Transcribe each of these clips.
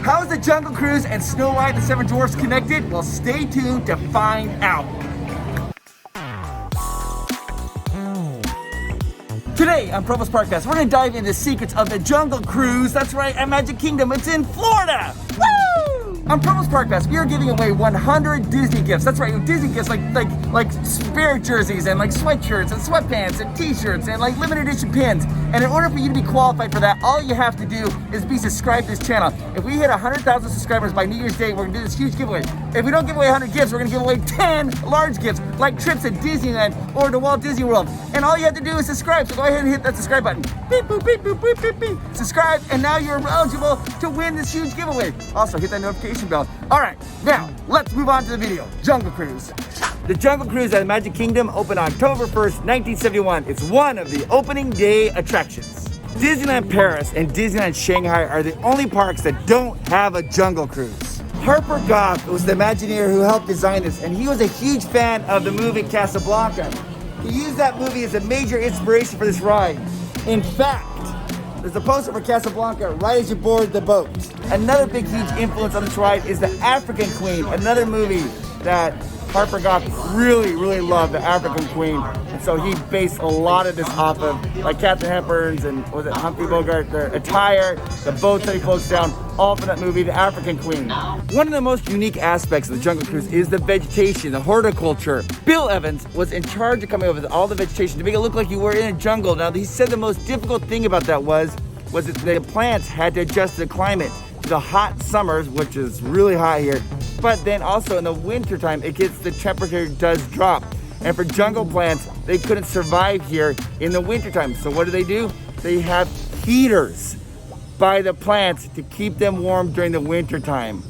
How is the Jungle Cruise and Snow White and the Seven Dwarfs connected? Well, stay tuned to find out. Today on Provo's Parkcast, we're going to dive into the secrets of the Jungle Cruise. That's right, at Magic Kingdom. It's in Florida. Woo! On Provo's Parkcast, we are giving away 100 Disney gifts. That's right, Disney gifts like spirit jerseys and like sweatshirts and sweatpants and t-shirts and like limited edition pins. And in order for you to be qualified for that, all you have to do is be subscribed to this channel. If we hit 100,000 subscribers by New Year's Day, we're gonna do this huge giveaway. If we don't give away 100 gifts, we're gonna give away 10 large gifts, like trips to Disneyland or to Walt Disney World. And all you have to do is subscribe. So go ahead and hit that subscribe button. Beep, boop, beep, boop, beep, beep, beep. Subscribe, and now you're eligible to win this huge giveaway. Also, hit that notification bell. All right, now let's move on to the video. Jungle Cruise. The Jungle Cruise at Magic Kingdom opened October 1st, 1971. It's one of the opening day attractions. Disneyland Paris and Disneyland Shanghai are the only parks that don't have a Jungle Cruise. Harper Goff was the Imagineer who helped design this, and he was a huge fan of the movie Casablanca. He used that movie as a major inspiration for this ride. In fact, there's a poster for Casablanca right as you board the boat. Another big, huge influence on this ride is the African Queen, another movie that Harper Goff really, really loved, the African Queen. And so he based a lot of this off of like Katharine Hepburn's and was it Humphrey Bogart, the attire, the boats that he floats down, all from that movie, The African Queen. One of the most unique aspects of the Jungle Cruise is the vegetation, the horticulture. Bill Evans was in charge of coming up with all the vegetation to make it look like you were in a jungle. Now, he said the most difficult thing about that was that the plants had to adjust to the climate. The hot summers, which is really hot here, but then also in the winter time, the temperature does drop. And for jungle plants, they couldn't survive here in the winter time. So what do? They have heaters by the plants to keep them warm during the winter time.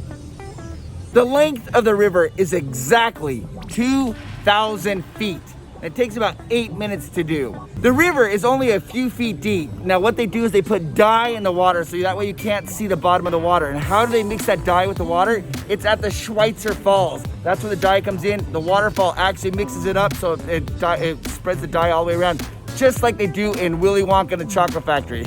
The length of the river is exactly 2,000 feet. It takes about 8 minutes to do. The river is only a few feet deep. Now what they do is they put dye in the water so that way you can't see the bottom of the water. And how do they mix that dye with the water? It's at the Schweitzer Falls. That's where the dye comes in. The waterfall actually mixes it up so it spreads the dye all the way around, just like they do in Willy Wonka and the Chocolate Factory.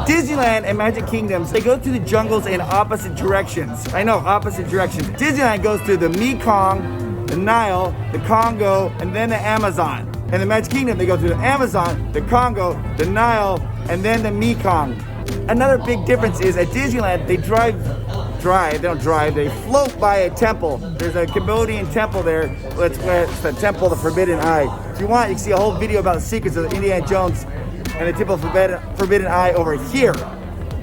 Disneyland and Magic Kingdoms, they go through the jungles in opposite directions. I know, opposite directions. Disneyland goes through the Mekong, the Nile, the Congo, and then the Amazon. In the Magic Kingdom, they go through the Amazon, the Congo, the Nile, and then the Mekong. Another big difference is at Disneyland, they they float by a temple. There's a Cambodian temple there. It's the Temple of the Forbidden Eye. If you want, you can see a whole video about the secrets of Indiana Jones and the Temple of Forbidden Eye over here.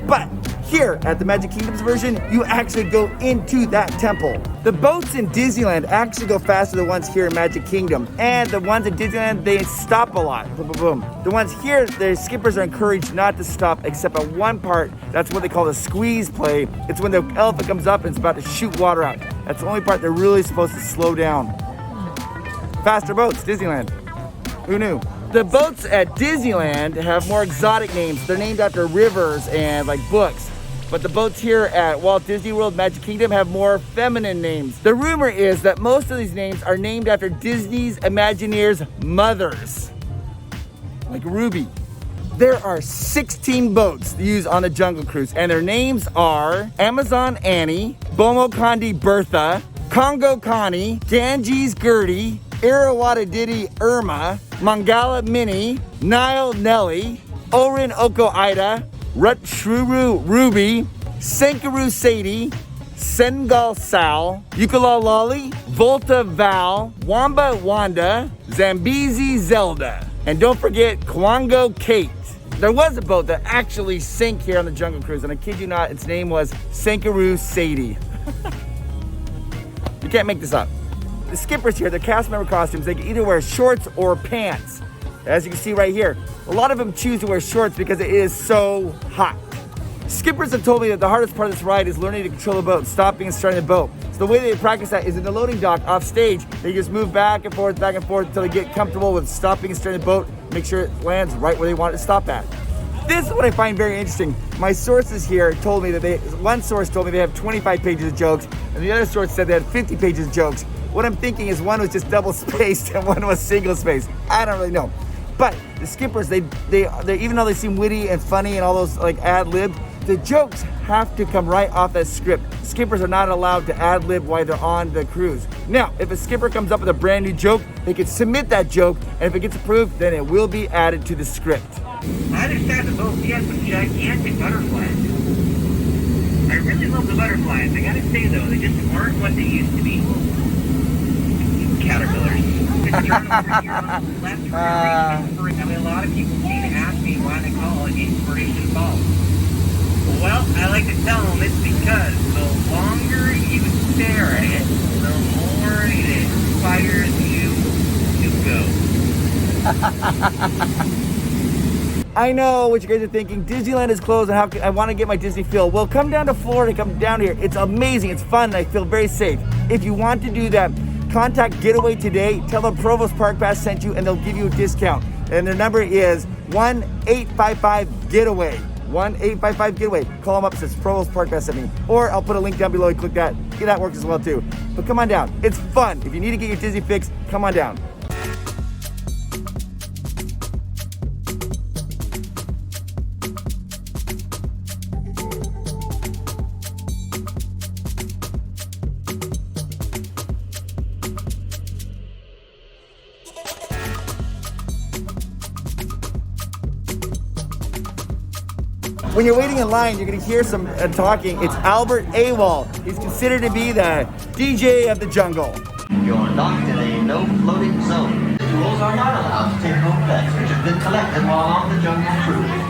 But here at the Magic Kingdom's version, you actually go into that temple. The boats in Disneyland actually go faster than the ones here in Magic Kingdom. And the ones in Disneyland, they stop a lot. Boom, boom, boom. The ones here, the skippers are encouraged not to stop except at one part. That's what they call the squeeze play. It's when the elephant comes up and it's about to shoot water out. That's the only part they're really supposed to slow down. Faster boats, Disneyland. Who knew? The boats at Disneyland have more exotic names. They're named after rivers and like books. But the boats here at Walt Disney World Magic Kingdom have more feminine names. The rumor is that most of these names are named after Disney's Imagineers' mothers, like Ruby. There are 16 boats used on the Jungle Cruise, and their names are Amazon Annie, Bomo Condi Bertha, Congo Connie, Ganges Gertie, Irrawaddy Diddy Irma, Mangala Minnie, Nile Nellie, Orin Oko Ida, Rutshuru Ruby, Senkaru Sadie, Sengal Sal, Ukulala Lolly, Volta Val, Wamba Wanda, Zambezi Zelda, and don't forget Kwango Kate. There was a boat that actually sank here on the Jungle Cruise, and I kid you not, its name was Senkaru Sadie. You can't make this up. The skippers here, their cast member costumes, they can either wear shorts or pants. As you can see right here, a lot of them choose to wear shorts because it is so hot. Skippers have told me that the hardest part of this ride is learning to control the boat, stopping and starting the boat. So the way they practice that is in the loading dock off stage. They just move back and forth until they get comfortable with stopping and starting the boat, make sure it lands right where they want it to stop at. This is what I find very interesting. My sources here told me that one source told me they have 25 pages of jokes, and the other source said they had 50 pages of jokes. What I'm thinking is one was just double spaced and one was single spaced. I don't really know. But the skippers, they even though they seem witty and funny and all those like ad-lib, the jokes have to come right off that script. Skippers are not allowed to ad-lib while they're on the cruise. Now, if a skipper comes up with a brand new joke, they can submit that joke, and if it gets approved, then it will be added to the script. I understand the boat, he has some gigantic butterflies. I really love the butterflies. I gotta say though, they just aren't what they used to be. Caterpillars. Just turn over here on the left for I mean, a lot of people seem to ask me why they call it Inspiration Falls. Well, I like to tell them it's because the longer you stare at it, the more it inspires you to go. I know what you guys are thinking. Disneyland is closed and how can I want to get my Disney feel? Well, come down to Florida, come down here. It's amazing, it's fun, and I feel very safe. If you want to do that, contact Getaway today. Tell them Provost Park Pass sent you and they'll give you a discount. And their number is 1-855-GETAWAY. 1-855-GETAWAY. Call them up, it says Provost Park Pass sent me. Or I'll put a link down below, you click that. Yeah, that works as well too. But come on down, it's fun. If you need to get your Disney fix, come on down. When you're waiting in line, you're gonna hear some talking. It's Albert AWOL. He's considered to be the DJ of the jungle. You're locked in a no floating zone. The tools are not allowed to take home pets which have been collected while on the jungle cruise.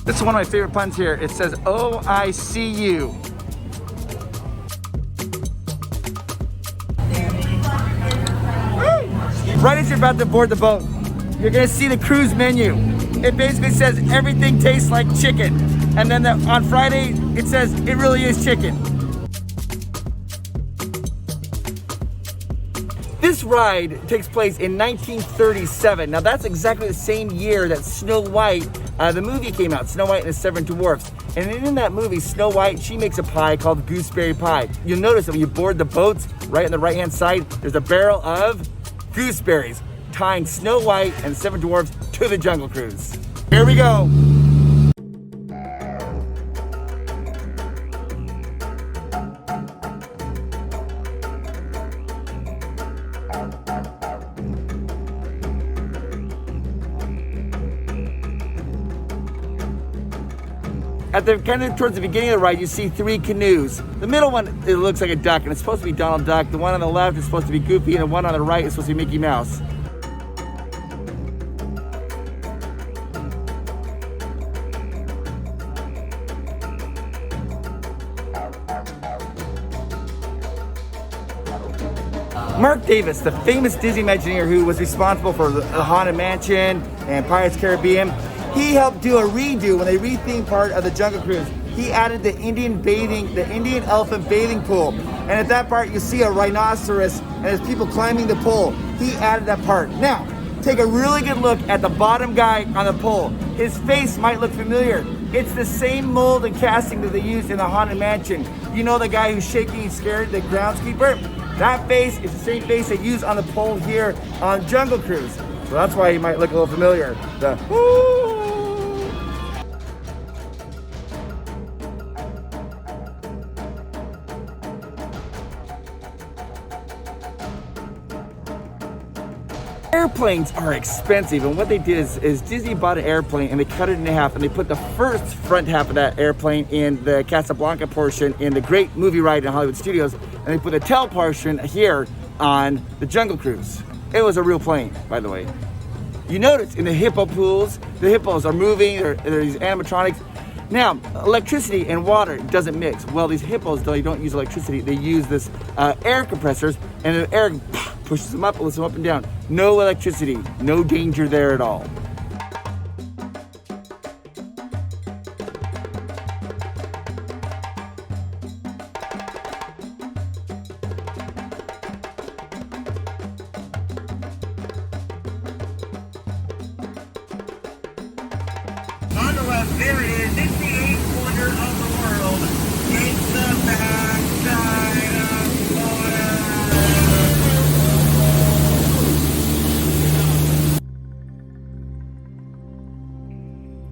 This is one of my favorite puns here. It says, "Oh, I see you." Right as you're about to board the boat, you're gonna see the cruise menu. It basically says everything tastes like chicken. And then on Friday, it says it really is chicken. This ride takes place in 1937. Now that's exactly the same year that Snow White, the movie came out, Snow White and the Seven Dwarfs. And in that movie, Snow White, she makes a pie called gooseberry pie. You'll notice that when you board the boats, right on the right-hand side, there's a barrel of gooseberries, tying Snow White and the Seven Dwarfs to the Jungle Cruise. Here we go. At the kind of towards the beginning of the ride, you see 3 canoes. The middle one, it looks like a duck, and it's supposed to be Donald Duck. The one on the left is supposed to be Goofy, and the one on the right is supposed to be Mickey Mouse. Mark Davis, the famous Disney Imagineer who was responsible for the Haunted Mansion and Pirates Caribbean, he helped do a redo when they rethemed part of the Jungle Cruise. He added the Indian elephant bathing pool. And at that part, you see a rhinoceros and there's people climbing the pole. He added that part. Now, take a really good look at the bottom guy on the pole. His face might look familiar. It's the same mold and casting that they used in the Haunted Mansion. You know the guy who's shaking and scared, the groundskeeper? That face is the same face they use on the pole here on Jungle Cruise. So that's why he might look a little familiar. The woo! Airplanes are expensive, and what they did is Disney bought an airplane and they cut it in half, and they put the first front half of that airplane in the Casablanca portion in the great movie ride in Hollywood Studios, and they put the tail portion here on the Jungle Cruise. It was a real plane, by the way. You notice in the hippo pools, the hippos are moving, there are these animatronics. Now, electricity and water doesn't mix. Well, these hippos, though, they don't use electricity. They use this air compressors, and the air pushes them up, lifts them up and down. No electricity, no danger there at all. There it is. It's the eighth wonder of the world. It's the backside of Florida.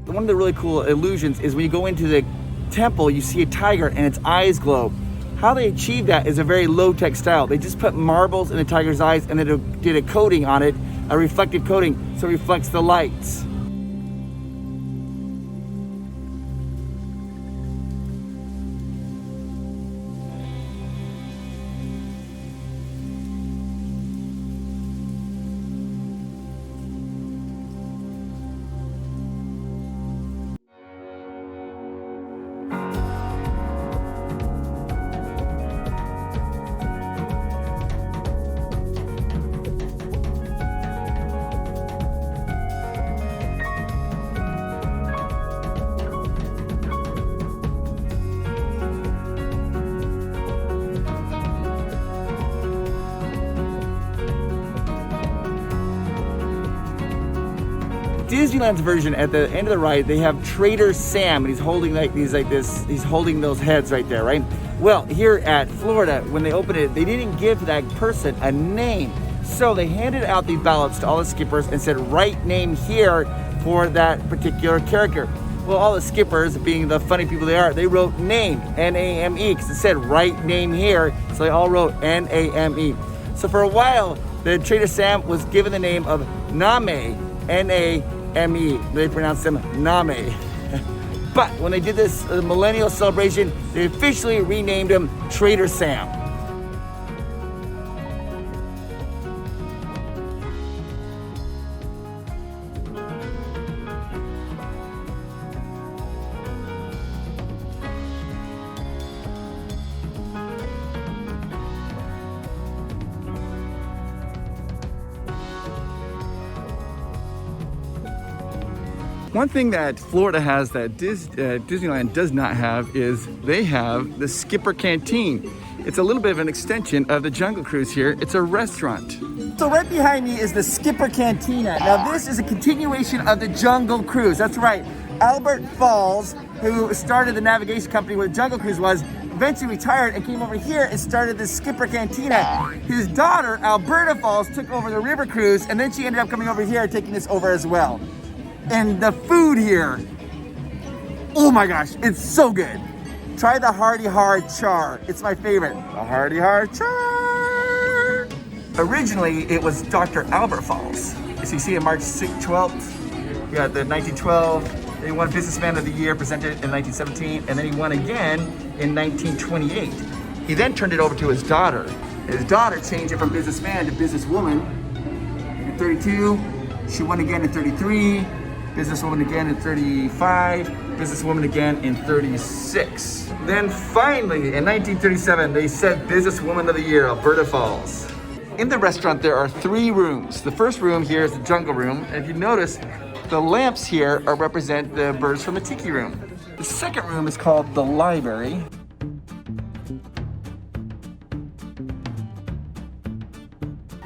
One of the really cool illusions is when you go into the temple, you see a tiger and its eyes glow. How they achieve that is a very low-tech style. They just put marbles in the tiger's eyes and then did a coating on it, a reflective coating, so it reflects the lights. Disneyland's version, at the end of the ride, they have Trader Sam, and he's holding he's holding those heads right there, right? Well, here at Florida, when they opened it, they didn't give that person a name. So they handed out the ballots to all the skippers and said, write name here for that particular character. Well, all the skippers, being the funny people they are, they wrote name, N-A-M-E, because it said write name here, so they all wrote N-A-M-E. So for a while, the Trader Sam was given the name of Name, N-A-M-E. They pronounced him Name. But when they did this millennial celebration, they officially renamed him Trader Sam. One thing that Florida has that Disneyland does not have is they have the Skipper Canteen. It's a little bit of an extension of the Jungle Cruise here. It's a restaurant. So right behind me is the Skipper Cantina. Now this is a continuation of the Jungle Cruise. That's right. Albert Falls, who started the navigation company where the Jungle Cruise was, eventually retired and came over here and started the Skipper Cantina. His daughter, Alberta Falls, took over the river cruise, and then she ended up coming over here and taking this over as well. And the food here, oh my gosh, it's so good. Try the Hearty Hard Char. It's my favorite. The Hearty Hard Char. Originally, it was Dr. Albert Falls. As you see, on March 12th, you got the 1912. He won Businessman of the Year, presented in 1917, and then he won again in 1928. He then turned it over to his daughter. His daughter changed it from businessman to businesswoman in 32. She won again in 33. Businesswoman again in 35, businesswoman again in 36. Then finally, in 1937, they said Businesswoman of the Year, Alberta Falls. In the restaurant, there are 3 rooms. The first room here is the Jungle Room. And if you notice, the lamps here represent the birds from the Tiki Room. The second room is called the Library.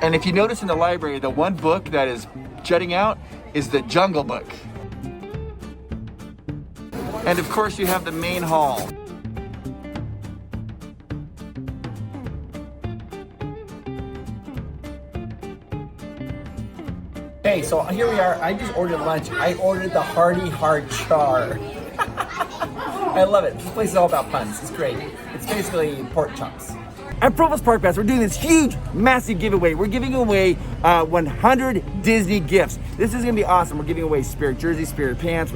And if you notice in the library, the one book that is jutting out is the Jungle Book. And of course you have the main hall. Hey, so here we are. I just ordered lunch. I ordered the Hearty Hard Char. I love it. This place is all about puns. It's great. It's basically pork chops. At Provost Park Pass, we're doing this huge, massive giveaway. We're giving away 100 Disney gifts. This is gonna be awesome. We're giving away Spirit jerseys, Spirit pants,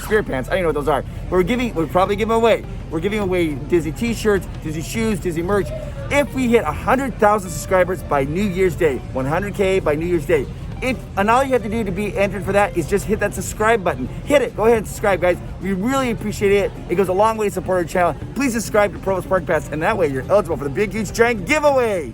Spirit pants, I don't know what those are. But we're probably giving away. We're giving away Disney t-shirts, Disney shoes, Disney merch. If we hit 100,000 subscribers by New Year's Day, 100K by New Year's Day. And all you have to do to be entered for that is just hit that subscribe button. Hit it, go ahead and subscribe, guys. We really appreciate it. It goes a long way to support our channel. Please subscribe to Provost Park Pass, and that way you're eligible for the big, huge, giant giveaway.